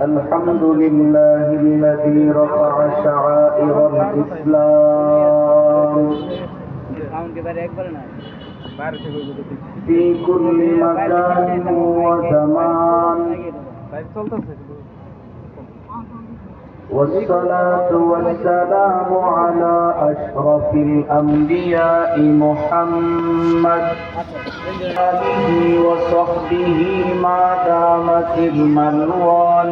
الحمد لله الذي رفع شعائر الإسلام في كل مكان وزمان، والصلاة والسلام على أشرف الأنبياء محمد آله وصحبه ما دامت الملوان،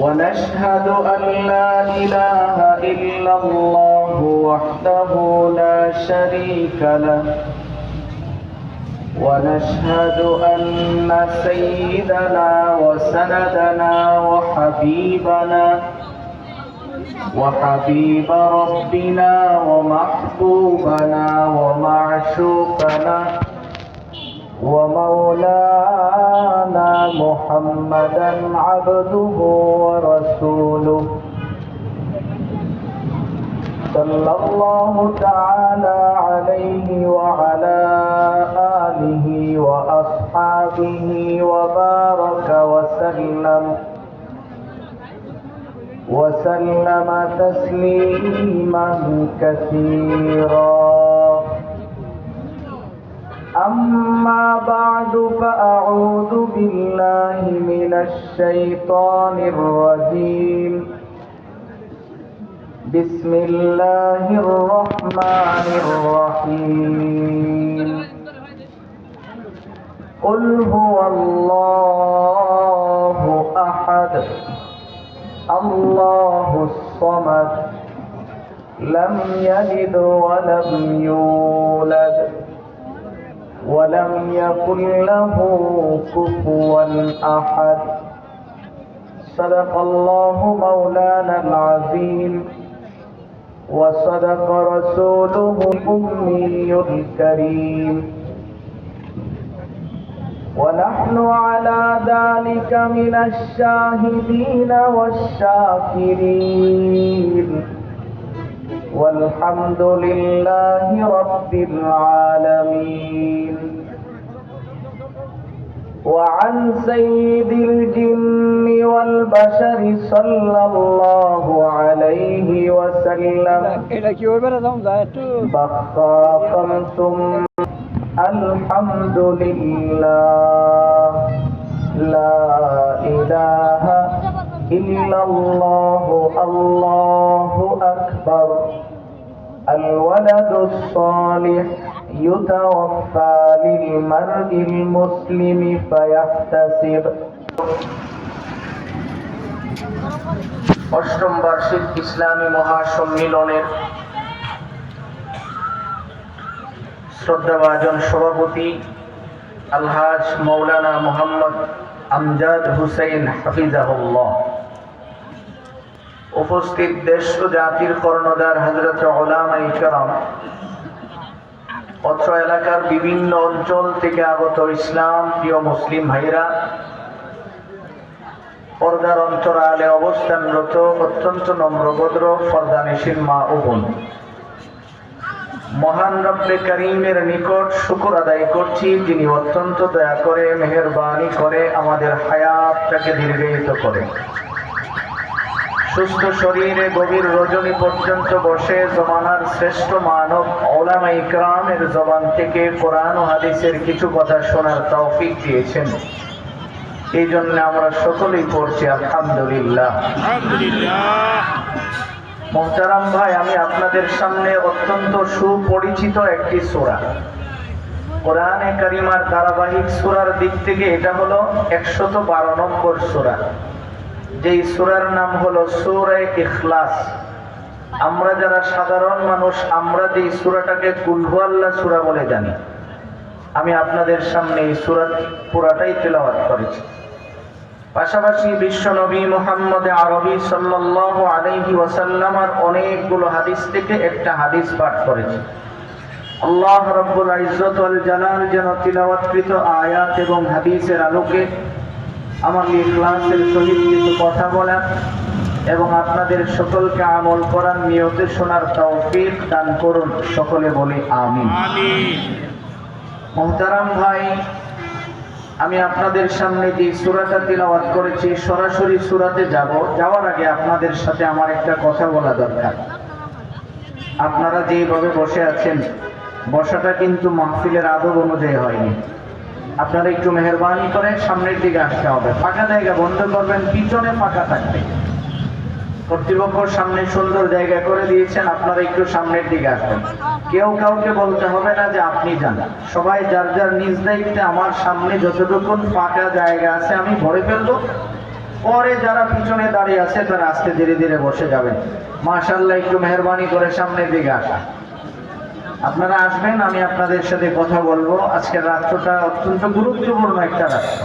ونشهد أن لا إله إلا الله وحده لا شريك له، ونشهد أن سيدنا وسندنا وحبيب ربنا ومحبوبنا ومعشوقنا ومولانا محمدا عبده ورسوله، صلى الله تعالى عليه وعلى آله وأصحابه وبارك وسلم تسليما كثيرا. أما بعد، فأعوذ بالله من الشيطان الرجيم. بسم الله الرحمن الرحيم. قل هو الله أحد الله الصمد لم يلد ولم يولد ولم يكن له كفوا أحد. صدق الله مولانا العظيم، وصدق رسوله الأمي الكريم، ونحن على ذلك من الشاهدين والشاكرين، والحمد لله رب العالمين. وعن سيد الجن والبشر صلى الله عليه وسلم بخاكم ثم الحمد لله، لا إله إلا الله، الله أكبر. الولد الصالح يتوفى للمرء المسلم فيحتسب. অষ্টম বার্ষিক ইসলামী মহাসম্মিলনের শ্রদ্ধাভাজন সভাপতি আলহাজ মৌলানা মোহাম্মদ আমজাদ হুসাইন হাফিজাহুল্লাহ, উপস্থিত দেশ ও জাতির কর্ণধার হযরত উলামায়ে কেরাম, অত্র এলাকার বিভিন্ন অঞ্চল থেকে আগত ইসলাম প্রিয় মুসলিম ভাইরা, পর্দার অন্তরালে অবস্থানরত অত্যন্ত নম্রভদ্র পর্দানিশীন মা ও বোন, মহান রব্বে করিমের নিকট শুকর আদায় করছি, যিনি অত্যন্ত দয়া করে মেহেরবানি করে আমাদের হায়াতটাকে দীর্ঘায়িত করে, সুস্থ শরীরে গভীর রজনী পর্যন্ত বসে জমানার শ্রেষ্ঠ মানব উলামায়ে কেরামের জবান থেকে কোরআন ও হাদিসের কিছু কথা শোনার তৌফিক দিয়েছেন। এই জন্য আমরা সকলেই পড়ছি আলহামদুলিল্লাহ। মুহতারাম ভাই, আমি আপনাদের সামনে অত্যন্ত সুপরিচিত একটি সূরা, কোরআনে কারিমার ধারাবাহিক সূরার দিক থেকে এটা হলো 112 নম্বর সূরা, যেই সূরার নাম হলো সূরা ইখলাস। আমরা যারা সাধারণ মানুষ, আমরা যেই সূরাটাকে কুল হুয়াল্লাহ সূরা বলে জানি, আমি আপনাদের সামনে এই সূরা পুরাটাই তেলাওয়াত করেছি। পাশাপাশি বিশ্ব নবী মুহাম্মদ আরবি সাল্লাল্লাহু আলাইহি ওয়াসাল্লামের অনেকগুলো হাদিস থেকে একটা হাদিস পাঠ করেছি। আল্লাহ রাব্বুল ইজ্জত ওয়াল জালাল যেন তিলাওয়াতকৃত আয়াত এবং হাদিসের আলোকে আমাকে ইখলাসের সহিত কিছু কথা বলার এবং আপনাদের সকলকে আমল করার নিয়তে শোনার তৌফিক দান করুন। সকলে বলি আমিন। মুহতারাম ভাই, আমি আপনাদের সামনে যে সূরাটা তিলাওয়াত করেছি সরাসরি সূরাতে যাওয়ার আগে আপনাদের সাথে আমার একটা কথা বলা দরকার। আপনারা যেভাবে বসে আছেন বসাটা কিন্তু মাহফিলের আদব অনুযায়ী হয়নি। আপনারা একটু মেহেরবানি করে সামনের দিকে আসতে হবে। ফাঁকা জায়গা বন্ধ করবেন, পিছনে ফাঁকা থাকবে। কর্তৃপক্ষ সামনে সুন্দর জায়গা করে দিয়েছেন, আপনারা একটু সামনের দিকে আসবেন। কেউ কাউকে বলতে হবে না যে আপনি যান, সবাই যার যার নিজ দায়িত্বে আমার সামনে যতটুকু ফাঁকা জায়গা আছে আমি ভরে ফেলবো। পরে যারা পিছনে দাঁড়িয়ে আছে তারা আস্তে ধীরে ধীরে বসে যাবেন। মাশাআল্লাহ, একটু মেহেরবানি করে সামনের দিকে আসা। আপনারা আসবেন, আমি আপনাদের সাথে কথা বলবো। আজকের রাত্রটা অত্যন্ত গুরুত্বপূর্ণ একটা রাত্র।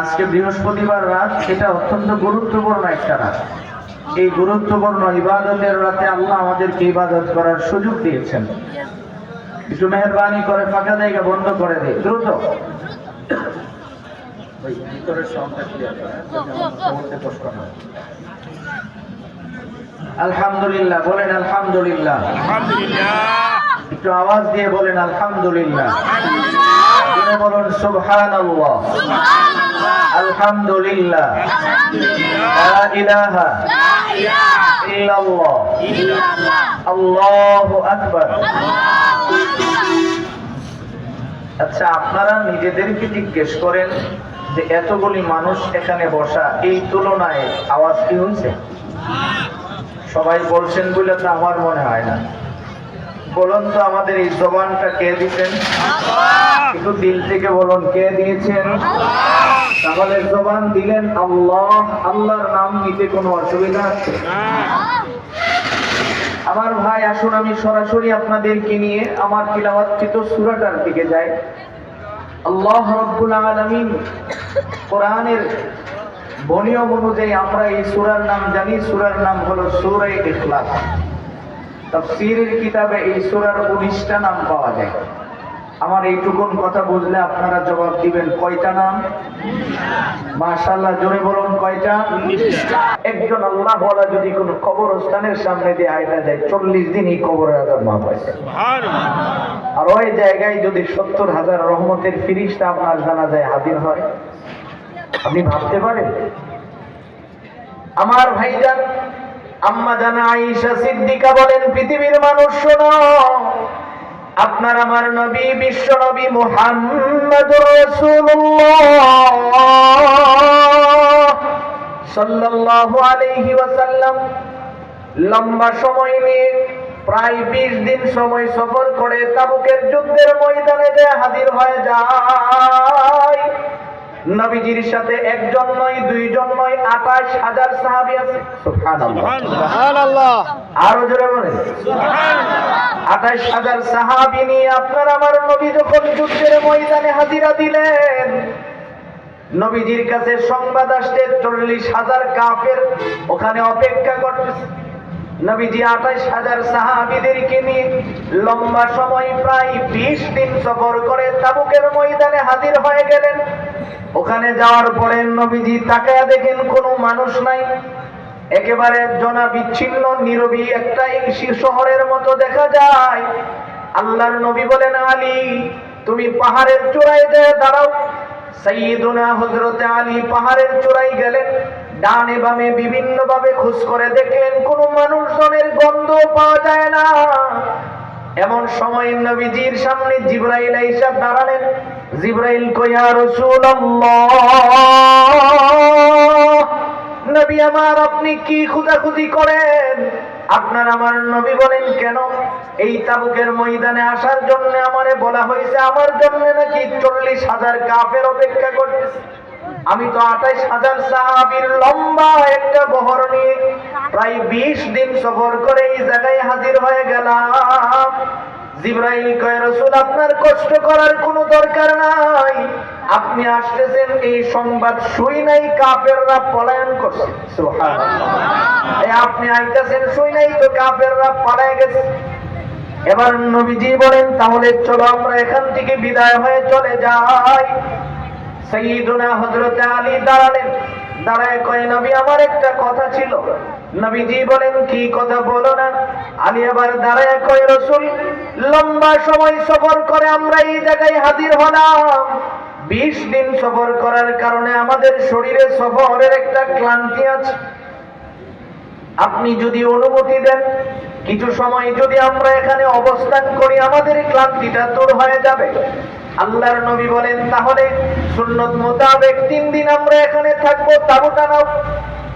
আজকে বৃহস্পতিবার রাত, এটা অত্যন্ত গুরুত্বপূর্ণ একটা রাত। এই গুরুত্বপূর্ণ ইবাদতের রাতে আল্লাহ আমাদেরকে ইবাদত করার সুযোগ দিয়েছেন। একটু মেহেরবানি করে ফাঁকা জায়গা বন্ধ করে দিই দ্রুত। আলহামদুলিল্লাহ বলেন, আলহামদুলিল্লাহ। একটু আওয়াজ দিয়ে বলেন আলহামদুলিল্লাহ। বলুন সুবহানাল্লাহ, আলহামদুলিল্লাহ, লা ইলাহা ইল্লাল্লাহ, আল্লাহু আকবার। আচ্ছা, আপনারা নিজেদেরকে জিজ্ঞেস করেন যে এতগুলি মানুষ এখানে বসা, এই তুলনায় আওয়াজ কি হয়েছে? সবাই বলছেন বলে তো আমার মনে হয় না। বলুন তো আমাদের এই জবানটা কে দিয়েছেন? একটু দিল থেকে বলুন, কে দিয়েছেন? তাহলে জবান দিলেন আল্লাহ। আল্লাহর নাম নিতে কোনো অসুবিধা আছে? আমার ভাই, আসুন আমি সরাসরি আপনাদেরকে নিয়ে আমার তিলাওয়াতকৃত সূরাটার দিকে যাই। আল্লাহ রাব্বুল আলামিন কোরআনের বনিয়ম অনুযায়ী আমরা এই সূরার নাম জানি। সূরার নাম হলো সূরা ইখলাস। তাফসীরের কিতাবে এই সূরার 19টা নাম পাওয়া যায়। আমার এইটুকুন কথা বুঝলে আপনারা জবাব দিবেন কয়টা নাম? মাশাআল্লাহ, জোরে বলুন কয়টা? 19টা। একজন আল্লাহ ওয়ালা যদি কোন কবরস্থানের সামনে দিয়ে হাঁটা যায় 40 দিন এই কবরের আযাব মাফ হয়। সুবহানাল্লাহ। আর ওই জায়গায় যদি 70,000 রহমতের ফেরেশতা আপনার জানাজায় হাজির হয়, আপনি ভাবতে পারেন? আমার ভাইজান, আম্মা জানা আয়েশা সিদ্দিকা বলেন, পৃথিবীর মানুষ শোনো, আপনার আমার নবী বিশ্ব নবী মুহাম্মদুর রাসূলুল্লাহ সাল্লাল্লাহু আলাইহি ওয়াসাল্লাম লম্বা সময় নিয়ে প্রায় 20 দিন সময় সফর করে তাবুকের যুদ্ধের ময়দানে যে হাজির হয়ে যায়। নবীজির সাথে একজন নয়, দুইজন নয়, 28,000 সাহাবী আছে। সুবহানাল্লাহ, সুবহানাল্লাহ। আরো জোরে বলেন সুবহানাল্লাহ। 28,000 সাহাবী নিয়ে আপনার আমার নবী যখন যুদ্ধের ময়দানে হাজিরা দিলেন, নবীজির কাছে সংবাদ আসছে 40,000 কাফের ওখানে অপেক্ষা করতেছে। নবীজি 28,000 সাহাবীদেরকে নিয়ে লম্বা সময় প্রায় 20 দিন সফর করে তাবুকের ময়দানে হাজির হয়ে গেলেন। ওখানে যাওয়ার পরে নবীজি তাকায়া দেখেন কোনো মানুষ নাই, একেবারে জনাবিচ্ছিন্ন নীরবী একটা শহরের মতো দেখা যায়। আল্লাহর নবী বলেন, আলী তুমি পাহাড়ের চূড়ায় যেয়ে দাঁড়াও। সাইয়্যিদুনা হযরত আলী পাহাড়ের চূড়ায় গেলেন। ডানে বামে বিভিন্ন ভাবে খোঁজ করে দেখলেন কোনো মানুষজনের গন্ধ পাওয়া যায় না। এমন সময় নবীজির সামনে জিবরাইল আইসা দাঁড়ালেন। জিবরাইল কয়, ইয়া রাসূলুল্লাহ, নবী আমার আপনি কি খোঁজাখুঁজি করেন? আপনার আমার নবী বলেন, কেন? এই তাবুকের ময়দানে আসার জন্য আমারে বলা হয়েছে, আমার জন্য নাকি 40,000 কাফের অপেক্ষা করতেছে। আমি তো 28,000 সাহাবীর লম্বা একটা বহর নিয়ে প্রায় 20 দিন সফর করে এই জায়গায় হাজির হয়ে গেলাম। জিবরাইল কয়, রাসূল আপনার কষ্ট করার কোনো দরকার নাই। আপনি আসতেছেন এই সংবাদ শুই নাই কাফেররা পলায়ন করছে। সুবহানাল্লাহ। এই আপনি আইতাছেন শুই নাই তো কাফেররা পালায় গেছে। এবার নবীজি বলেন, তাহলে চলো আমরা এখান থেকে বিদায় হয়ে চলে যাই। সাইয়্যিদুনা হযরত আলী দাঁড়ালেন। দাঁড়ায় কয়, নবী আমার একটা কথা ছিল। নবীজি বলেন, কি কথা বলো না। আলী আবার দাঁড়ায় কয়, রাসূল লম্বা সময় সফর করে আমরা এই জায়গায় হাজির হলাম। 20 দিন সফর করার কারণে আমাদের শরীরে সফরের একটা ক্লান্তি আছে। আপনি যদি অনুমতি দেন, কিছু সময় যদি আমরা এখানে অবস্থান করি, আমাদের ক্লান্তিটা দূর হয়ে যাবে। আল্লাহর নবী বলেন, তাহলে সুন্নত মোতাবেক 3 দিন আমরা এখানে থাকবো, তাঁবুটা নাও।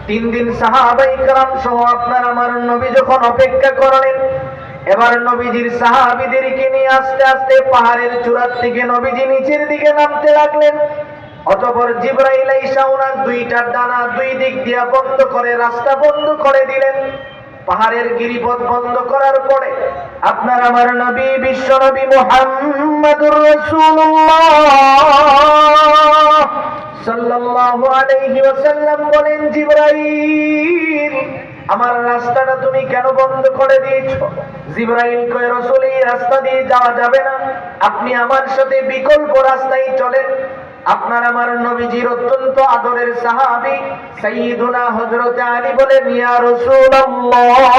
3 দিন সাহাবায়ে কেরাম সহ আপনার আমার নবী যখন অপেক্ষা করলেন, এবার নবীজির সাহাবীদেরকে নিয়ে আস্তে আস্তে পাহাড়ের চূড়ার থেকে নবীজি নিচের দিকে নামতে লাগলেন। অতঃপর জিবরাইল আইসা ওনার 2টা ডানা 2 দিক দিয়ে বন্ধ করে রাস্তা বন্ধ করে দিলেন। পাহাড়ের গিরিপথ বন্ধ করার পরে আপনার আমার নবী বিশ্ব নবী মুহাম্মদুর রাসূলুল্লাহ সাল্লাল্লাহু আলাইহি ওয়াসাল্লাম বলেন, জিবরাইল আমার রাস্তাটা তুমি কেন বন্ধ করে দিয়েছো? জিবরাইল কয়, রাসূল এই রাস্তা দিয়ে যাওয়া যাবে না, আপনি আমার সাথে বিকল্প রাস্তায় চলেন। আপনার আমার নবীজির অত্যন্ত আদরের সাহাবী সাইয়্যিদুনা হযরত আলী বলেন, ইয়া রাসূলুল্লাহ,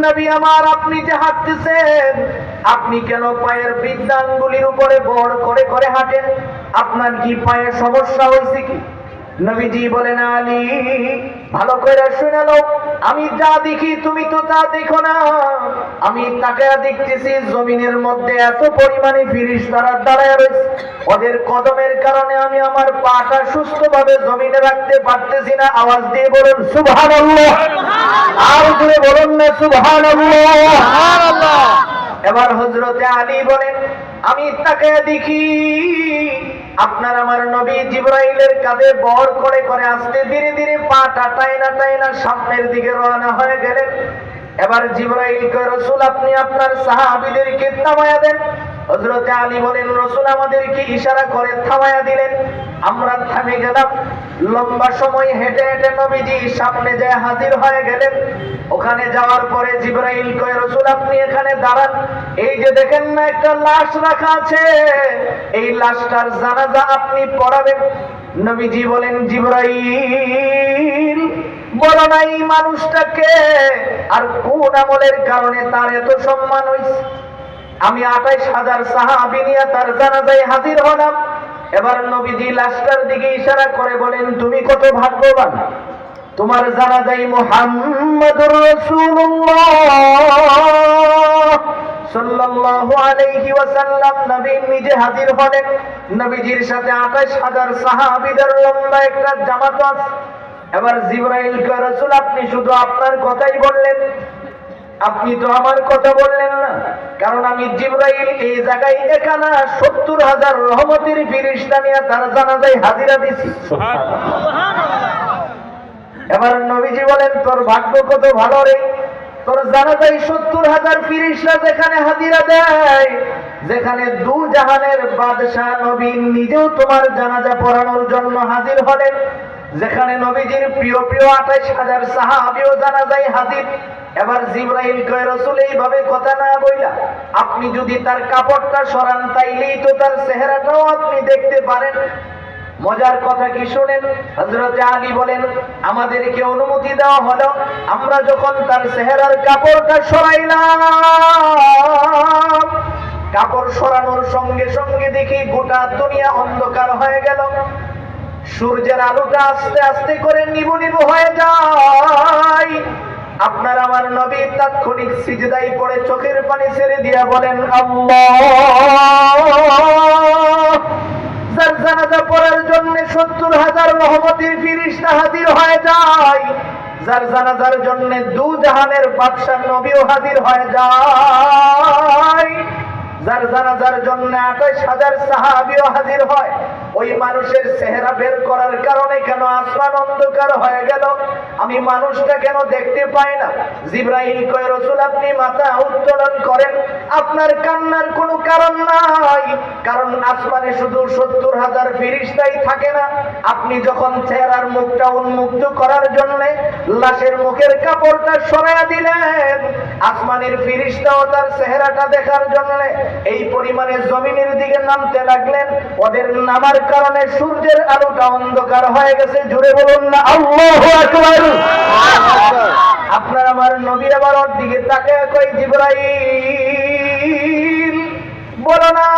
নবী আমার আপনি যে হাঁটতেছেন, আপনি কেন পায়ের বৃদ্ধাঙ্গুলির উপরে ভর করে করে হাঁটেন? আপনার কি পায়ে সমস্যা হয়েছে কি? নবীজি বলেন, আলী ভালো করে শুনে নাও, আমি যা দেখি তুমি তো তা দেখো না। আমি তাকায়া দেখতেছি জমিনের মধ্যে এত পরিমাণে ফেরেশতারা দাঁড়ায় রয়েছে, ওদের কদমের কারণে আমি আমার পাটা সুস্থভাবে জমিনে রাখতে পারতেছি না। আওয়াজ দিয়ে বলুন সুবহানাল্লাহ, আর জোরে বলুন না সুবহানাল্লাহ। এবার হযরতে আলী বলেন, আমি তাকায়া দেখি আপনার আমার নবী জিবরাইলের কাঁধে বর করে করে আস্তে ধীরে ধীরে পাটা টাইনা টাইনা সামনের দিকে রওনা হয়ে গেলেন। এবার জিবরাইল কয়, রাসূল আপনি আপনার সাহাবীদেরকে থামায়া দেন। হযরতে আলী বলেন, রাসূল আমাদেরকে ইশারা করে থামায়া দিলেন। আমরা থামে গেলাম। লম্বা সময় হেঁটে হেঁটে নবীজি সামনে যায় হাজির হয়ে গেলেন। ওখানে যাওয়ার পরে জিবরাইল কয়, রাসূল আপনি এখানে দাঁড়ান, এই যে দেখেন না একটা লাশ রাখা আছে, এই লাশটার জানাজা আপনি পড়াবেন। নবীজি বলেন, জিবরাইল বলো না এই মানুষটাকে আর কোন আমলের কারণে তার এত সম্মান হইছে? আমি 28,000 সাহাবী নিয়ে তার জানাজায় হাজির হলাম। এবার নবীজি লাশটার দিকে ইশারা করে বলেন, তুমি কত ভাগ্যবান, তোমার জানাজায় মুহাম্মদুর রাসূলুল্লাহ সাল্লাল্লাহু আলাইহি ওয়াসাল্লাম নবী নিজে হাজির হলেন। নবীজির সাথে 28,000 সাহাবীদের লম্বা একটা জামাত আছে। এবার জিবরাইল কয়, রাসূল আপনি শুধু আপনার কথাই বললেন, আপনি তো আমার কথা বললেন না। কারণ আমি জিবরাইল এই জায়গায় একানা 70,000 রহমতের ফেরেশতা নিয়ে তার জানাজায় হাজিরা দিছি। এবার নবীজি বলেন, তোর ভাগ্য কত ভালো রে, তোর জানাজায় 70,000 ফেরেশতা যেখানে হাজিরা দেয়, যেখানে দু জাহানের বাদশাহ নবী নিজেও তোমার জানাজা পড়ানোর জন্য হাজির হলেন, যেখানে নবীজির প্রিয় প্রিয় 28,000 সাহাবীও জানাজায় হাজির। এবার জিবরাইল কয়, রাসূল এইভাবে কথা না বইলা আপনি যদি তার কাপড়টা সরান, তাইলেই তো তার চেহারাটাও আপনি দেখতে পারেন। মজার কথা কি শুনেন, হযরতে আলী বলেন, আমাদেরকে অনুমতি দেওয়া হলো। আমরা যখন তার চেহারার কাপড়টা সরাইলাম, কাপড় সরানোর সঙ্গে সঙ্গে দেখি গোটা দুনিয়া অন্ধকার হয়ে গেল। সূর্যের আলোটা আস্তে আস্তে করে নিভু নিভু হয়ে যায়। আপনার আমার নবী তাৎক্ষণিক সিজদায় পড়ে চোখের পানি ছেড়ে দিয়া বলেন, আল্লাহ। যার জানাজা পড়ার জন্য 70,000 রহমতের ফেরেশতা হাজির হয়ে যায়, যার জানাজার জন্য দু জাহানের বাদশা নবীও হাজির হয়ে যায়, যার জানাজার জন্য 28,000 সাহাবীও হাজির হয়, ওই মানুষের চেহারা বের করার কারণে কেন আসমান অন্ধকার হয়ে গেল? আমি মানুষটা কেন দেখতে পাই না? জিবরাইল কয়, রাসূল আপনি মাথা উত্তোলন করেন, আপনার কান্নার কোনো কারণ নাই, কারণ আসমানে শুধু 70,000 ফেরেশতাই থাকে না। আপনি যখন চেহারার মুখটা উন্মুক্ত করার জন্য লাশের মুখের কাপড়টা সরাইয়া দিলেন, আসমানের ফেরেশতাও তার চেহারাটা দেখার জন্য এই পরিমাণে জমিনের দিকে নামতে লাগলেন। ওদের নামার কারণে সূর্যের আলোটা অন্ধকার হয়ে গেছে। জোরে বলুন না আল্লাহু আকবার। আপনার আমার নবী আবার ওর দিকে তাকায় কই, জিবরাইল বলো না,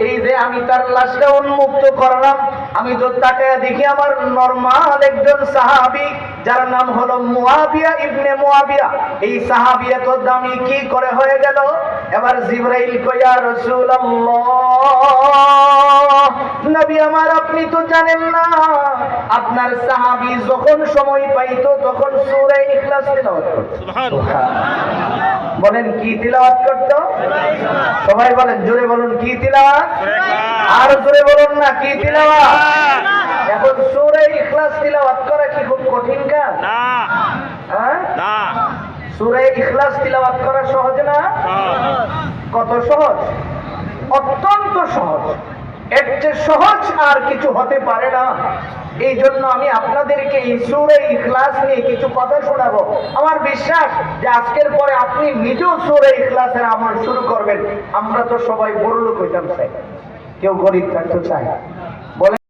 এই যে আমি তার লাশটা উন্মুক্ত করলাম, আমি তো তাকায় দেখি আমার নরমাল একজন সাহাবী যার নাম হলো মুয়াবিয়া ইবনে মুয়াবিয়া। এই সাহাবী এত দামি কি করে হয়ে গেল? এবার জিবরাইল কই, ইয়া রাসূলুল্লাহ, নবী আমার আপনি তো জানেন না, আপনার সাহাবী যখন সময় পাইতো তখন সূরা ইখলাস তিলাওয়াত করত। সুবহানাল্লাহ। বলেন কি তিলাওয়াত করত? সবাই বলেন, জোরে বলুন কি তিলাওয়াত? আর জোরে বলুন না কি তিলাওয়াত? এখন সূরা ইখলাস তিলাওয়াত করা কি খুব কঠিন কাজ? না, হ্যাঁ না। সূরা ইখলাস তিলাওয়াত করা সহজ না? কত সহজ? অত্যন্ত সহজ। এর চেয়ে সহজ আর কিছু হতে পারে না। এই জন্য আমি আপনাদেরকে এই সূরা ইখলাস নিয়ে কিছু কথা শোনাবো। আমার বিশ্বাস যে আজকের পরে আপনি নিজেও সূরা ইখলাসের আমল শুরু করবেন। আমরা তো সবাই বড় লোক হইতাম চাই, কেউ গরিব থাকতে চায়। বলে